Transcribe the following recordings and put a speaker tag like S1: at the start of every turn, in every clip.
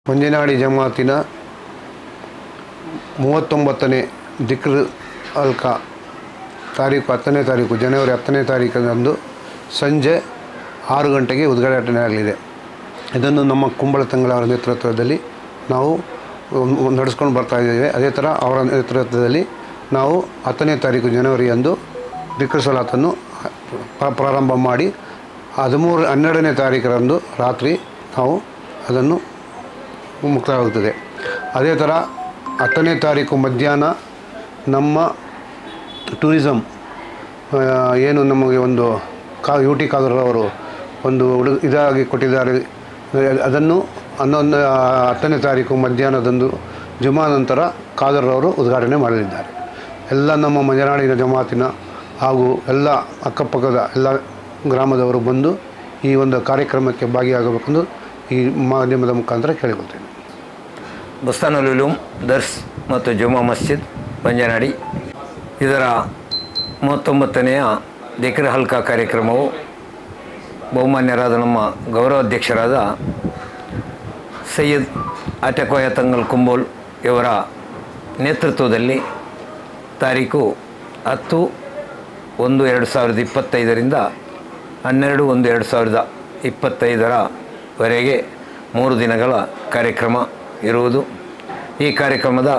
S1: ಮಂಜನಾಡಿ ಜಮಾತಿನ 39ನೇ ದಿಕ್ರ್ ಹಲ್ಕಾ ತಾರೀಕು 10ನೇ ತಾರೀಕು ಜನವರಿ 10ನೇ ತಾರೀಕಂದು ಸಂಜೆ 6 ಗಂಟೆಗೆ ಉದ್ಘಾಟನೆ ಆಗಲಿದೆ. ಇದನ್ನು ನಮ್ಮ ಕುಂಬಳ ತಂಗಳವರ ನೇತೃತ್ವದಲ್ಲಿ ನಾವು ನಡೆಸ್ಕೊಂಡು ಬರ್ತಾಯಿದ್ದೇವೆ. ಅದೇ ಥರ ಅವರ ನೇತೃತ್ವದಲ್ಲಿ ನಾವು 10ನೇ ತಾರೀಕು ಜನವರಿಯಂದು ದಿಕ್ರ್ ಸಲಾತನ್ನು ಪ್ರಾರಂಭ ಮಾಡಿ 12ನೇ ತಾರೀಕರಂದು ರಾತ್ರಿ ನಾವು ಅದನ್ನು ಮುಕ್ತಾಯವಾಗುತ್ತದೆ. ಅದೇ ಥರ 10ನೇ ತಾರೀಕು ಮಧ್ಯಾಹ್ನ ನಮ್ಮ ಟೂರಿಸಮ್ ಏನು ನಮಗೆ ಒಂದು UT ಖಾದರ್ ಅವರು ಒಂದು ಇದಾಗಿ ಕೊಟ್ಟಿದ್ದಾರೆ, ಅದನ್ನು 10ನೇ ತಾರೀಕು ಮಧ್ಯಾಹ್ನದಂದು ಜುಮಾ ನಂತರ ಖಾದರ್ ಅವರು ಉದ್ಘಾಟನೆ ಮಾಡಲಿದ್ದಾರೆ. ಎಲ್ಲ ನಮ್ಮ ಮಂಜನಾಡಿನ ಜಮಾತಿನ ಹಾಗೂ ಎಲ್ಲ ಅಕ್ಕಪಕ್ಕದ ಎಲ್ಲ ಗ್ರಾಮದವರು ಬಂದು ಈ ಒಂದು ಕಾರ್ಯಕ್ರಮಕ್ಕೆ ಭಾಗಿಯಾಗಬೇಕೆಂದು ಈ ಮಾಧ್ಯಮದ ಮುಖಾಂತರ ಕೇಳಿಕೊಳ್ತೇನೆ.
S2: ಬುಸ್ತಾನುಲ್ ಉಲೂಮ್ ದರ್ಸ್ ಮತ್ತು ಜುಮಾ ಮಸ್ಜಿದ್ ಮಂಜನಾಡಿ ಇದರ 39ನೆಯ ದಿಕ್ರ್ ಹಲ್ಕಾ ಕಾರ್ಯಕ್ರಮವು ಬಹುಮಾನ್ಯರಾದ ನಮ್ಮ ಗೌರವಾಧ್ಯಕ್ಷರಾದ ಸೈಯದ್ ಅಟಕೋಯ ತಂಗಲ್ ಕುಂಬೋಲ್ ಇವರ ನೇತೃತ್ವದಲ್ಲಿ ತಾರೀಕು 10/1/2025ರಿಂದ 12/1/2025ವರೆಗೆ 3 ದಿನಗಳ ಕಾರ್ಯಕ್ರಮ ಇರುವುದು. ಈ ಕಾರ್ಯಕ್ರಮದ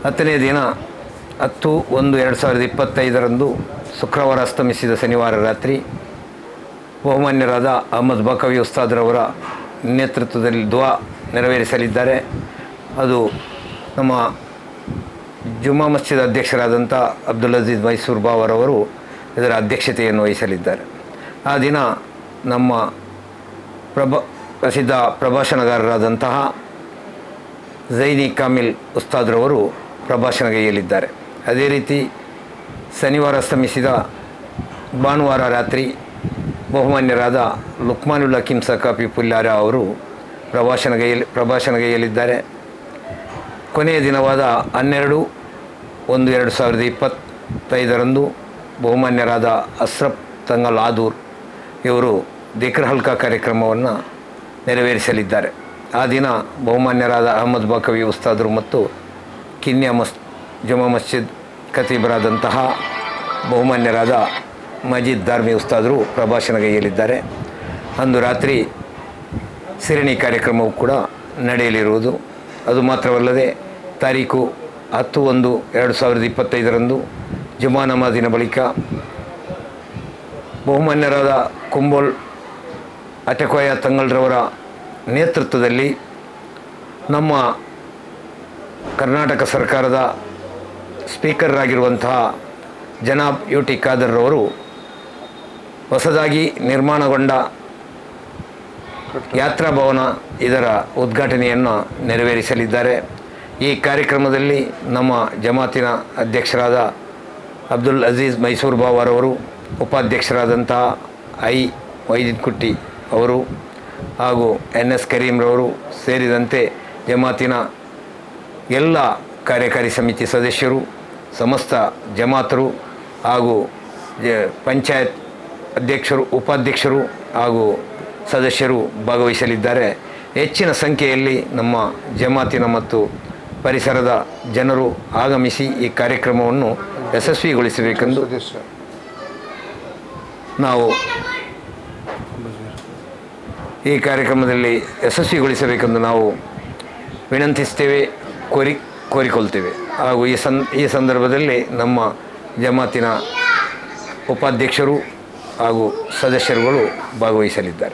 S2: 10ನೇ ದಿನ 10/1/2025ರಂದು ಶುಕ್ರವಾರ ಅಸ್ತಮಿಸಿದ ಶನಿವಾರ ರಾತ್ರಿ ಬಹುಮಾನ್ಯರಾದ ಅಹಮದ್ ಬಕವಿ ಉಸ್ತಾದ್ರವರ ನೇತೃತ್ವದಲ್ಲಿ ದುವಾ ನೆರವೇರಿಸಲಿದ್ದಾರೆ. ಅದು ನಮ್ಮ ಜುಮಾ ಮಸ್ಜಿದ್ ಅಧ್ಯಕ್ಷರಾದಂಥ ಅಬ್ದುಲ್ ಅಜೀಜ್ ಮೈಸೂರು ಬಾವರವರು ಇದರ ಅಧ್ಯಕ್ಷತೆಯನ್ನು ವಹಿಸಲಿದ್ದಾರೆ. ಆ ದಿನ ನಮ್ಮ ಪ್ರಸಿದ್ಧ ಪ್ರಭಾಷಣಗಾರರಾದಂತಹ ಝೈನಿ ಕಾಮಿಲ್ ಉಸ್ತಾದ್ರವರು ಪ್ರಭಾಷಣಗೈಯಲಿದ್ದಾರೆ. ಅದೇ ರೀತಿ ಶನಿವಾರ ಅಸ್ತಮಿಸಿದ ಭಾನುವಾರ ರಾತ್ರಿ ಬಹುಮಾನ್ಯರಾದ ಲುಕ್ಮಾನುಲ್ ಹಕೀಮ್ ಸಕಾಫಿ ಪುಲ್ಲಾರ ಅವರು ಪ್ರಭಾಷಣಗೈಯಲಿದ್ದಾರೆ. ಕೊನೆಯ ದಿನವಾದ 12/1/2025ರಂದು ಬಹುಮಾನ್ಯರಾದ ಅಶ್ರಫ್ ತಂಗಲ್ ಆದೂರ್ ಇವರು ದಿಕ್ರ್ ಹಲ್ಕಾ ಕಾರ್ಯಕ್ರಮವನ್ನು ನೆರವೇರಿಸಲಿದ್ದಾರೆ. ಆ ದಿನ ಬಹುಮಾನ್ಯರಾದ ಅಹಮದ್ ಬಕವಿ ಉಸ್ತಾದರು ಮತ್ತು ಕಿನ್ಯಾ ಜುಮಾ ಮಸ್ಜಿದ್ ಖತೀಬರಾದಂತಹ ಬಹುಮಾನ್ಯರಾದ ಮಜೀದ್ ದಾರ್ಮಿ ಉಸ್ತಾದರು ಪ್ರಭಾಷಣಗೈಯಲಿದ್ದಾರೆ. ಅಂದು ರಾತ್ರಿ ಸಿರಣಿ ಕಾರ್ಯಕ್ರಮವು ಕೂಡ ನಡೆಯಲಿರುವುದು. ಅದು ಮಾತ್ರವಲ್ಲದೆ ತಾರೀಕು 10/1/2025ರಂದು ಜುಮಾ ನಮಾಜಿನ ಬಳಿಕ ಬಹುಮಾನ್ಯರಾದ ಕುಂಬೋಲ್ ಅಟಕೋಯ ತಂಗಲ್ರವರ ನೇತೃತ್ವದಲ್ಲಿ ನಮ್ಮ ಕರ್ನಾಟಕ ಸರ್ಕಾರದ ಸ್ಪೀಕರ್ ಆಗಿರುವಂತಹ ಜನಾಬ್ UT ಖಾದರ್ ಅವರು ಹೊಸದಾಗಿ ನಿರ್ಮಾಣಗೊಂಡ ಯಾತ್ರಾ ಭವನ ಇದರ ಉದ್ಘಾಟನೆಯನ್ನು ನೆರವೇರಿಸಲಿದ್ದಾರೆ. ಈ ಕಾರ್ಯಕ್ರಮದಲ್ಲಿ ನಮ್ಮ ಜಮಾತಿನ ಅಧ್ಯಕ್ಷರಾದ ಅಬ್ದುಲ್ ಅಜೀಜ್ ಮೈಸೂರು ಬಾವರವರು, ಉಪಾಧ್ಯಕ್ಷರಾದಂತಹ ವೈದಿನ್ ಕುಟ್ಟಿ ಅವರು ಹಾಗೂ NS ಕರೀಮ್ರವರು ಸೇರಿದಂತೆ ಜಮಾತಿನ ಎಲ್ಲ ಕಾರ್ಯಕಾರಿ ಸಮಿತಿ ಸದಸ್ಯರು, ಸಮಸ್ತ ಜಮಾತರು ಹಾಗೂ ಪಂಚಾಯತ್ ಅಧ್ಯಕ್ಷರು, ಉಪಾಧ್ಯಕ್ಷರು ಹಾಗೂ ಸದಸ್ಯರು ಭಾಗವಹಿಸಲಿದ್ದಾರೆ. ಹೆಚ್ಚಿನ ಸಂಖ್ಯೆಯಲ್ಲಿ ನಮ್ಮ ಜಮಾತಿನ ಮತ್ತು ಪರಿಸರದ ಜನರು ಆಗಮಿಸಿ ಈ ಕಾರ್ಯಕ್ರಮವನ್ನು ಯಶಸ್ವಿಗೊಳಿಸಬೇಕೆಂದು ನಾವು ವಿನಂತಿಸ್ತೇವೆ, ಕೋರಿಕೊಳ್ತೇವೆ. ಹಾಗೂ ಈ ಸಂದರ್ಭದಲ್ಲಿ ನಮ್ಮ ಜಮಾತಿನ ಉಪಾಧ್ಯಕ್ಷರು ಹಾಗೂ ಸದಸ್ಯರುಗಳು ಭಾಗವಹಿಸಲಿದ್ದಾರೆ.